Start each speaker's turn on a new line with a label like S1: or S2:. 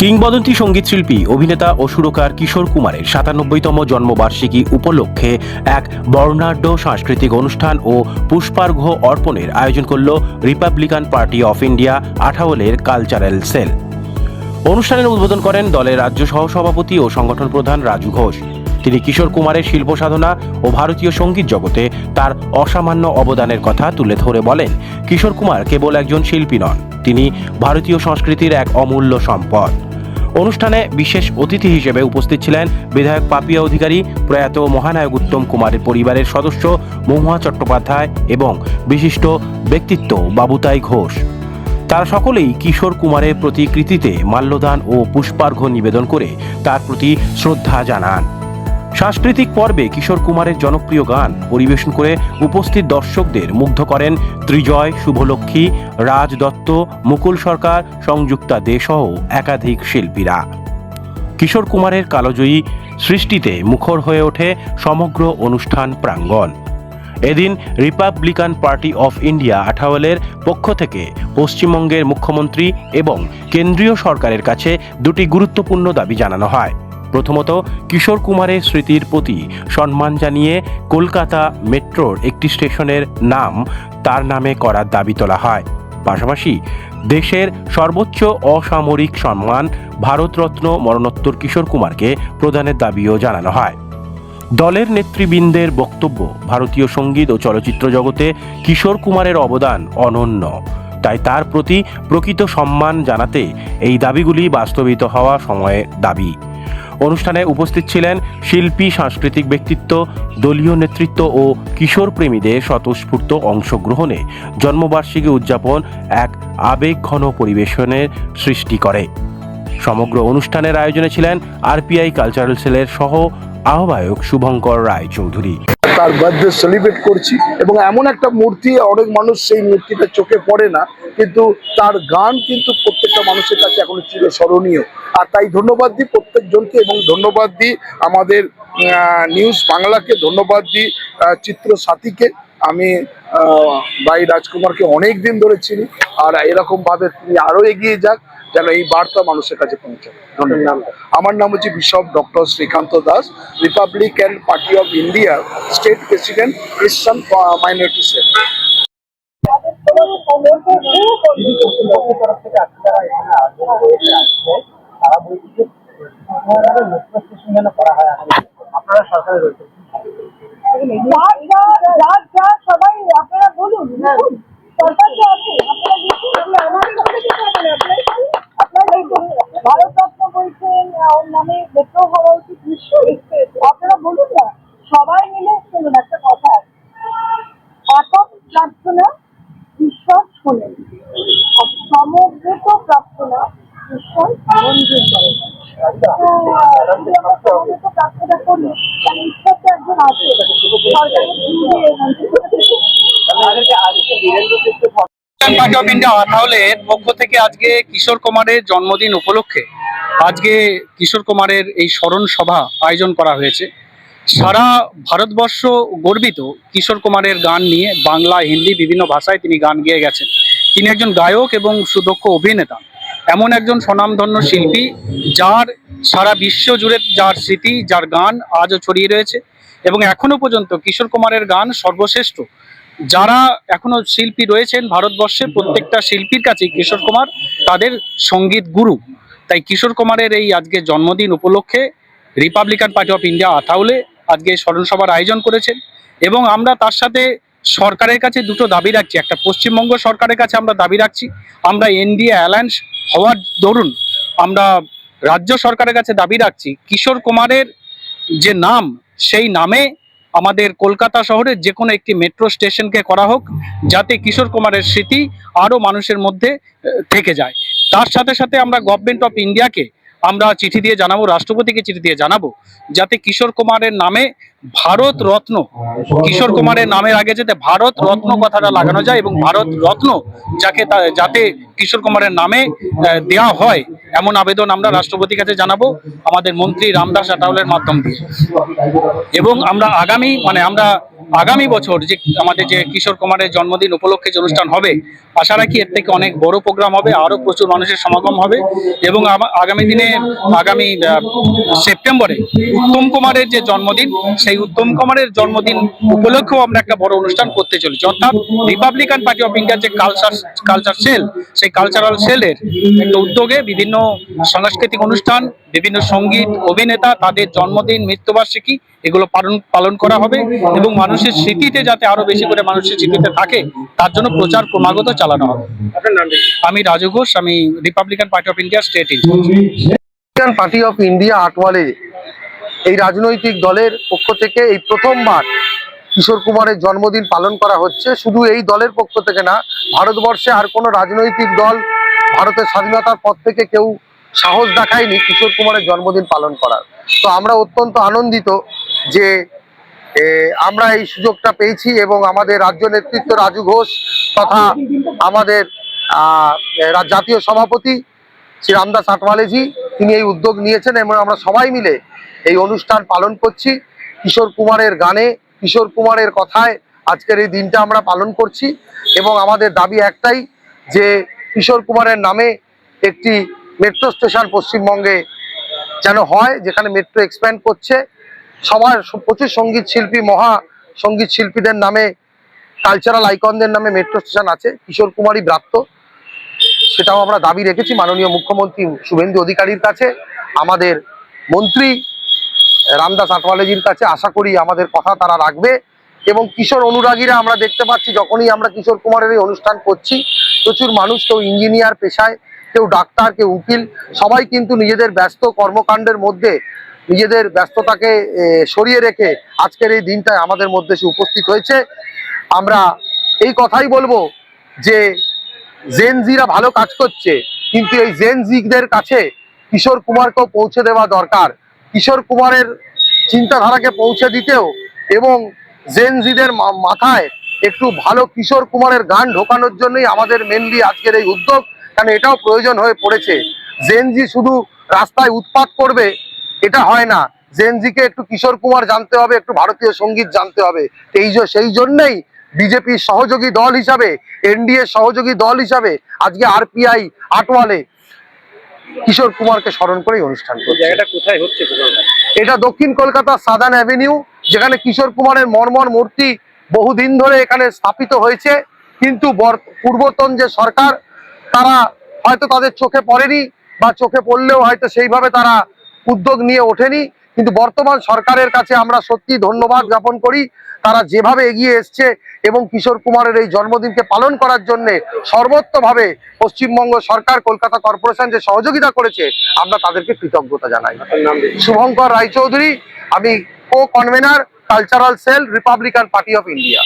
S1: কিংবদন্তি সঙ্গীতশিল্পী, অভিনেতা ও সুরকার কিশোর কুমারের ৯৭তম জন্মবার্ষিকী উপলক্ষে এক বর্ণাঢ্য সাংস্কৃতিক অনুষ্ঠান ও পুষ্পার্ঘ্য অর্পণের আয়োজন করল রিপাবলিকান পার্টি অফ ইন্ডিয়া আঠাওলের কালচারাল সেল। অনুষ্ঠানের উদ্বোধন করেন দলের রাজ্য সহসভাপতি ও সংগঠন প্রধান রাজু ঘোষ। তিনি কিশোর কুমারের শিল্প সাধনা ও ভারতীয় সঙ্গীত জগতে তার অসামান্য অবদানের কথা তুলে ধরে বলেন, কিশোর কুমার কেবল একজন শিল্পী নন, তিনি ভারতীয় সংস্কৃতির এক অমূল্য সম্পদ। অনুষ্ঠানে বিশেষ অতিথি হিসেবে উপস্থিত ছিলেন বিধায়ক পাপিয়া অধিকারী, প্রয়াত মহানায়ক উত্তম কুমারের পরিবারের সদস্য মহুয়া চট্টোপাধ্যায় এবং বিশিষ্ট ব্যক্তিত্ব বাবুতাই ঘোষ। তারা সকলেই কিশোর কুমারের প্রতি কৃতিতে মাল্যদান ও পুষ্পার্ঘ্য নিবেদন করে তার প্রতি শ্রদ্ধা জানান। সাংস্কৃতিক পর্বে কিশোর কুমারের জনপ্রিয় গান পরিবেশন করে উপস্থিত দর্শকদের মুগ্ধ করেন ত্রিজয়, শুভলক্ষ্মী, রাজ দত্ত, মুকুল সরকার, সংযুক্তা দে সহ একাধিক শিল্পীরা। কিশোর কুমারের কালজয়ী সৃষ্টিতে মুখর হয়ে ওঠে সমগ্র অনুষ্ঠান প্রাঙ্গণ। এদিন রিপাবলিকান পার্টি অফ ইন্ডিয়া আঠাওলের পক্ষ থেকে পশ্চিমবঙ্গের মুখ্যমন্ত্রী এবং কেন্দ্রীয় সরকারের কাছে দুটি গুরুত্বপূর্ণ দাবি জানানো হয়। প্রথমত, কিশোর কুমারের স্মৃতির প্রতি সম্মান জানিয়ে কলকাতা মেট্রোর একটি স্টেশনের নাম তার নামে করার দাবি তোলা হয়। পাশাপাশি দেশের সর্বোচ্চ অসামরিক সম্মান ভারতরত্ন মরণোত্তর কিশোর কুমারকে প্রদানের দাবিও জানানো হয়। দলের নেতৃবৃন্দের বক্তব্য, ভারতীয় সঙ্গীত ও চলচ্চিত্র জগতে কিশোর কুমারের অবদান অনন্য, তাই তার প্রতি প্রকৃত সম্মান জানাতে এই দাবিগুলি বাস্তবিত হওয়া সময়ের দাবি। অনুষ্ঠানে উপস্থিত ছিলেন শিল্পী, সাংস্কৃতিক ব্যক্তিত্ব, দলীয় নেতৃত্ব ও কিশোর প্রেমীদের স্বতঃস্ফূর্ত অংশগ্রহণে জন্মবার্ষিকী উদযাপন এক আবেগঘন পরিবেশনের সৃষ্টি করে। সমগ্র অনুষ্ঠানের আয়োজনে ছিলেন আরপিআই কালচারাল সেলের সহ আহ্বায়ক শুভঙ্কর রায় চৌধুরী।
S2: তার বার্থডে সেলিব্রেট করছি এবং এমন একটা মূর্তি, অনেক মানুষ সেই মূর্তিটা চোখে পড়ে না, কিন্তু তার গান কিন্তু প্রত্যেকটা মানুষের কাছে এখনো চিরস্মরণীয়। আর তাই ধন্যবাদ দিই প্রত্যেকজনকে এবং ধন্যবাদ দিই আমাদের নিউজ বাংলাকে, ধন্যবাদ দিই চিত্র সাথীকে। আমি ভাই রাজকুমারকে অনেক দিন ধরে চিনি, আর এরকম ভাবে তিনি আরো এগিয়ে যাক যেন এই বার্তা মানুষের কাছে পৌঁছায়। ধন্যবাদ। আমার নাম হচ্ছে bishop doctor Srikanta Das, Republican Party of India state president, খ্রিস্টান মাইনরিটি সেল।
S3: সবাই আপনারা বলুন, সরকার তো আছে, ভারতরত্ন বলছেন, ওর নামে মেট্রো হওয়া উচিত, আপনারা বলুন না, সবাই মিলে শুনুন। একটা কথা, একক প্রার্থনা ঈশ্বর শোনেন, আর সমবেত প্রার্থনা ঈশ্বর মঞ্জুর করেন। প্রার্থনা করি, ঈশ্বর তো একজন আছে,
S4: পার্টি অফ ইন্ডিয়া আঠাওলের পক্ষ থেকে আজকে কিশোর কুমারের জন্মদিন উপলক্ষে আজকে কিশোর কুমারের এই স্মরণ সভা আয়োজন করা হয়েছে। সারা ভারতবর্ষ গর্বিত কিশোর কুমারের গান নিয়ে, বাংলা, হিন্দি বিভিন্ন ভাষায় তিনি গান গেয়ে গেছেন। তিনি একজন গায়ক এবং সুদক্ষ অভিনেতা, এমন একজন স্বনামধন্য শিল্পী যার সারা বিশ্ব জুড়ে যার স্মৃতি, যার গান আজও ছড়িয়ে রয়েছে এবং এখনো পর্যন্ত কিশোর কুমারের গান সর্বশ্রেষ্ঠ। যারা এখনো শিল্পী রয়েছেন ভারতবর্ষে, প্রত্যেকটা শিল্পীর কাছে কিশোর কুমার তাদের সঙ্গীত গুরু। তাই কিশোর কুমারের এই আজকে জন্মদিন উপলক্ষে রিপাবলিকান পার্টি অফ ইন্ডিয়া আঠাওলে আজকে স্মরণ সভার আয়োজন করেছেন এবং আমরা তার সাথে সরকারের কাছে দুটো দাবি রাখছি। একটা, পশ্চিমবঙ্গ সরকারের কাছে আমরা দাবি রাখছি, আমরা এনডিএ অ্যালায়েন্স হওয়ার দরুন আমরা রাজ্য সরকারের কাছে দাবি রাখছি, কিশোর কুমারের যে নাম, সেই নামে আমাদের কলকাতা শহরের যে কোনো একটি মেট্রো স্টেশনকে করা হোক, যাতে কিশোর কুমারের স্মৃতি আরও মানুষের মধ্যে থেকে যায়। তার সাথে সাথে আমরা গভর্নমেন্ট অফ ইন্ডিয়াকে আমরা চিঠি দিয়ে জানাবো, রাষ্ট্রপতিকে চিঠি দিয়ে জানাবো, যাতে কিশোর কুমারের নামে ভারত রত্ন, কিশোর কুমারের নামের আগে যাতে ভারত রত্ন কথাটা লাগানো যায় এবং ভারত রত্ন যাতে কিশোর কুমারের নামে দেওয়া হয়, এমন আবেদন আমরা রাষ্ট্রপতির কাছে জানাবো আমাদের মন্ত্রী রামদাস আঠাওলের মাধ্যম দিয়ে। এবং আমরা আগামী আমরা আগামী বছর যে আমাদের যে কিশোর কুমারের জন্মদিন উপলক্ষে যে অনুষ্ঠান হবে, আশা রাখি এর থেকে অনেক বড় প্রোগ্রাম হবে, আরো প্রচুর মানুষের সমাগম হবে এবং আগামী দিনে আগামী সেপ্টেম্বরে উত্তম কুমারের যে জন্মদিন, সেই উত্তম কুমারের জন্মদিন উপলক্ষেও আমরা একটা বড় অনুষ্ঠান করতে চলেছি। অর্থাৎ রিপাবলিকান পার্টি অফ ইন্ডিয়ার যে কালচার সেল, সেই কালচারাল সেলের একটা উদ্যোগে বিভিন্ন সাংস্কৃতিক অনুষ্ঠান, বিভিন্ন সঙ্গীত অভিনেতা, তাদের জন্মদিন, মৃত্যুবার্ষিকী এগুলো পালন করা হবে এবং মানুষের স্মৃতিতে যাতে আরো বেশি করে মানুষের স্মৃতিতে থাকে তার জন্য প্রচার ক্রমাগত চালানো হবে। আমি রাজু ঘোষ, আমি Republican Party of India state incharge.
S5: Republican Party of India Athawale এই রাজনৈতিক দলের পক্ষ থেকে এই প্রথমবার কিশোর কুমারের জন্মদিন পালন করা হচ্ছে। শুধু এই দলের পক্ষ থেকে না, ভারতবর্ষে আর কোনো রাজনৈতিক দল ভারতের স্বাধীনতার পর থেকে কেউ সাহস দেখায়নি কিশোর কুমারের জন্মদিন পালন করার। তো আমরা অত্যন্ত আনন্দিত যে আমরা এই সুযোগটা পেয়েছি এবং আমাদের রাজ্য নেতৃত্ব রাজু ঘোষ তথা আমাদের জাতীয় সভাপতি শ্রী রামদাস আটওয়ালেজি তিনি এই উদ্যোগ নিয়েছেন এবং আমরা সবাই মিলে এই অনুষ্ঠান পালন করছি। কিশোর কুমারের গানে, কিশোর কুমারের কথায় আজকের এই দিনটা আমরা পালন করছি এবং আমাদের দাবি একটাই যে কিশোর কুমারের নামে একটি মেট্রো স্টেশন পশ্চিমবঙ্গে যেন হয়, যেখানে মেট্রো এক্সপ্যান্ড করছে। সবার প্রচুর সঙ্গীত শিল্পী, মহা সঙ্গীত শিল্পীদের নামে, কালচারাল আইকনদের নামে মেট্রো স্টেশন আছে, কিশোর কুমারই ব্রাত্য। সেটাও আমরা দাবি রেখেছি মাননীয় মুখ্যমন্ত্রী শুভেন্দু অধিকারীর কাছে, আমাদের মন্ত্রী রামদাস আটওয়ালেজির কাছে। আশা করি আমাদের কথা তারা রাখবে এবং কিশোর অনুরাগীরা আমরা দেখতে পাচ্ছি যখনই আমরা কিশোর কুমারের এই অনুষ্ঠান করছি, প্রচুর মানুষ, কেউ ইঞ্জিনিয়ার পেশায়, কেউ ডাক্তার, কেউ উকিল, সবাই কিন্তু নিজেদের ব্যস্ত কর্মকাণ্ডের মধ্যে নিজেদের ব্যস্ততাকে সরিয়ে রেখে আজকের এই দিনটায় আমাদের মধ্যে এসে উপস্থিত হয়েছে। আমরা এই কথাই বলবো যে জেনজিরা ভালো কাজ করছে, কিন্তু এই জেনজিদের কাছে কিশোর কুমারকেও পৌঁছে দেওয়া দরকার। কিশোর কুমারের চিন্তাধারাকে পৌঁছে দিতেও এবং জেনজিদের মাথায় একটু ভালো কিশোর কুমারের গান ঢোকানোর জন্যই আমাদের মেনলি আজকের এই উদ্যোগ, কারণ এটাও প্রয়োজন হয়ে পড়েছে। জেনজি শুধু রাস্তায় উৎপাত করবে এটা হয় না, জেনজিকে একটু কিশোর কুমার জানতে হবে, একটু ভারতীয় সঙ্গীত জানতে হবে। সেই জন্যই বিজেপির সহযোগী দল হিসাবে, এনডিএ সহযোগী দল হিসাবে আজকে আরপিআই আটওয়ালে কিশোর কুমারকে স্মরণ করে অনুষ্ঠান করছে।
S4: জায়গাটা কোথায় হচ্ছে?
S5: এটা দক্ষিণ কলকাতার সাদার্ন অ্যাভিনিউ, যেখানে কিশোর কুমারের মর্মর মূর্তি বহুদিন ধরে এখানে স্থাপিত হয়েছে, কিন্তু পূর্বতন যে সরকার তারা হয়তো তাদের চোখে পড়েনি বা চোখে পড়লেও হয়তো সেইভাবে তারা উদ্যোগ নিয়ে ওঠেনি। কিন্তু বর্তমান সরকারের কাছে আমরা সত্যি ধন্যবাদ জ্ঞাপন করি, তারা যেভাবে এগিয়ে এসছে এবং কিশোর কুমারের এই জন্মদিনকে পালন করার জন্য সর্বত্রভাবে পশ্চিমবঙ্গ সরকার, কলকাতা কর্পোরেশন যে সহযোগিতা করেছে, আমরা তাদেরকে কৃতজ্ঞতা জানাই। শুভঙ্কর রায়চৌধুরী, আমি co convenor, cultural cell, Republican Party of India.